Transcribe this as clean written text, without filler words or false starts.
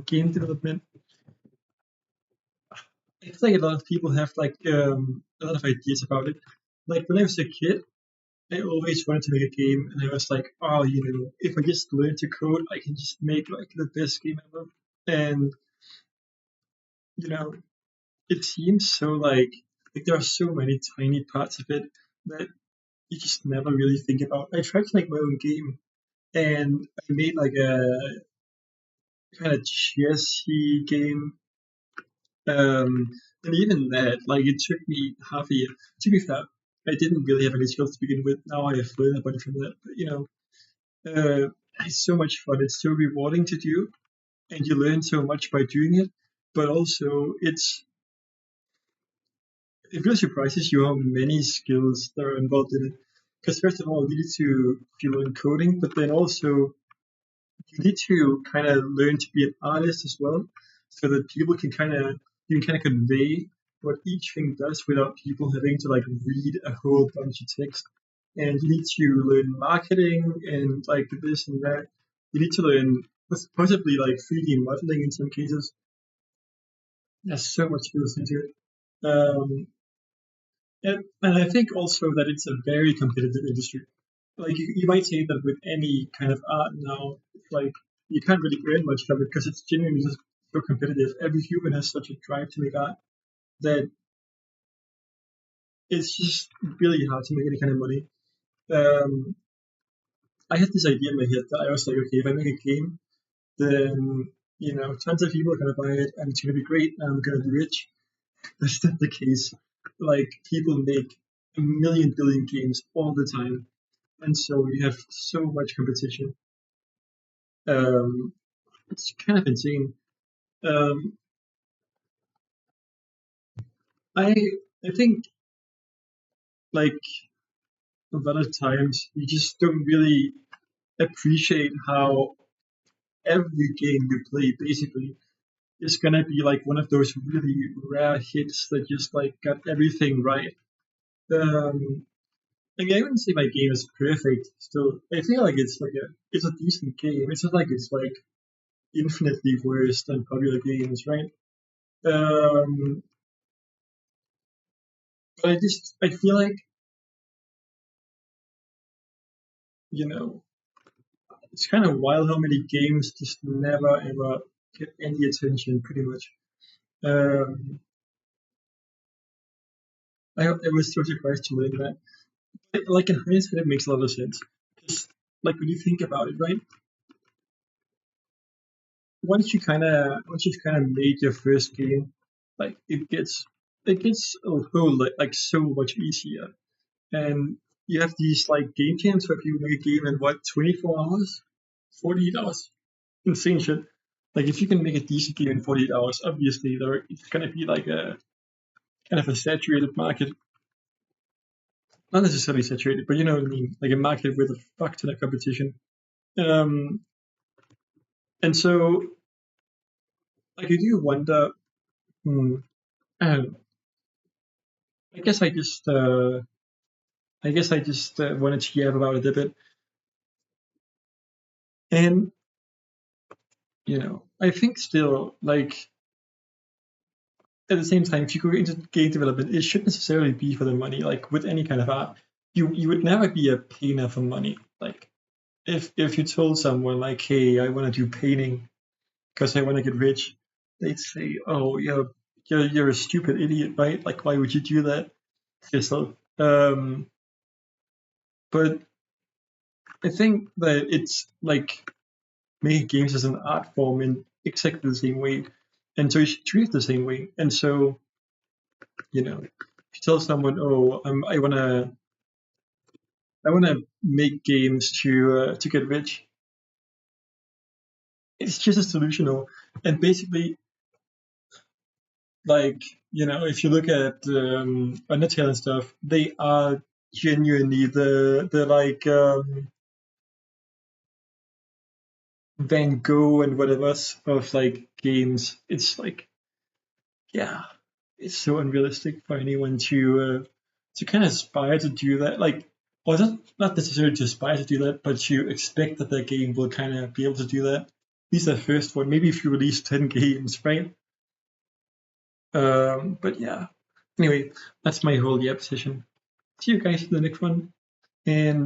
game development. I feel like a lot of people have like a lot of ideas about it. Like when I was a kid, I always wanted to make a game, and I was like, oh, if I just learn to code, I can just make like the best game ever. And you know, it seems so like there are so many tiny parts of it that you just never really think about. I tried to make my own game, and I made like a kind of chessy game. And even that, like, it took me half a year. To be fair, I didn't really have any skills to begin with. Now I have learned a bunch from that. But it's so much fun. It's so rewarding to do, and you learn so much by doing it. But also, it really surprises you how many skills that are involved in it. Because first of all, you need to learn coding, but then also you need to kind of learn to be an artist as well, so that people can kind of you can kind of convey what each thing does without people having to like read a whole bunch of text. And you need to learn marketing and like this and that. You need to learn possibly like 3D modeling in some cases. There's so much skills into it. And I think also that it's a very competitive industry. Like you might say that with any kind of art now, it's like you can't really earn much from it because it's genuinely just so competitive. Every human has such a drive to make art that it's just really hard to make any kind of money. Um, I had this idea in my head that I was like, okay, if I make a game, then tons of people are gonna buy it and it's gonna be great and I'm gonna be rich. That's not the case. Like people make a million billion games all the time, and so you have so much competition. Um, it's kind of insane. Um, I I think like a lot of times you just don't really appreciate how every game you play basically is gonna be like one of those really rare hits that just like got everything right. Um, like I wouldn't say my game is perfect. Still, I feel like it's a decent game. It's not like it's like infinitely worse than popular games, right? Um, but I feel like you know it's kind of wild how many games just never ever get any attention, pretty much. Um, I was so surprised to learn that. Like in hindsight, it makes a lot of sense. Just like when you think about it, right? Once you've kind of made your first game, like it gets a whole like so much easier. And you have these like game jams where people make a game in what 24 hours, 48 hours, insane shit. Like if you can make a decent game in 48 hours, obviously it's gonna be like a kind of a saturated market. Not necessarily saturated, but you know what I mean, like a market with a fuck ton of competition. Um, and so like I do wonder. Hmm, um, I guess I just wanted to yap about it a bit, and I think still like at the same time, if you go into game development, it shouldn't necessarily be for the money. Like with any kind of art, you would never be a painter for money. Like if you told someone like, hey, I want to do painting because I want to get rich, they'd say, oh, you're a stupid idiot, right? Like why would you do that yourself? But I think that it's like making games as an art form in exactly the same way, and so you should treat it the same way. And so if you tell someone, oh, I wanna make games to get rich, it's just as delusional. And basically, like if you look at Undertale and stuff, they are genuinely the like Van Gogh and whatever of like games. It's like yeah, it's so unrealistic for anyone to kind of aspire to do that. Like, well, not necessarily to aspire to do that, but to expect that their game will kind of be able to do that. least the first one. Maybe if you release 10 games, right? But yeah. Anyway, that's my whole Yap session. See you guys in the next one. And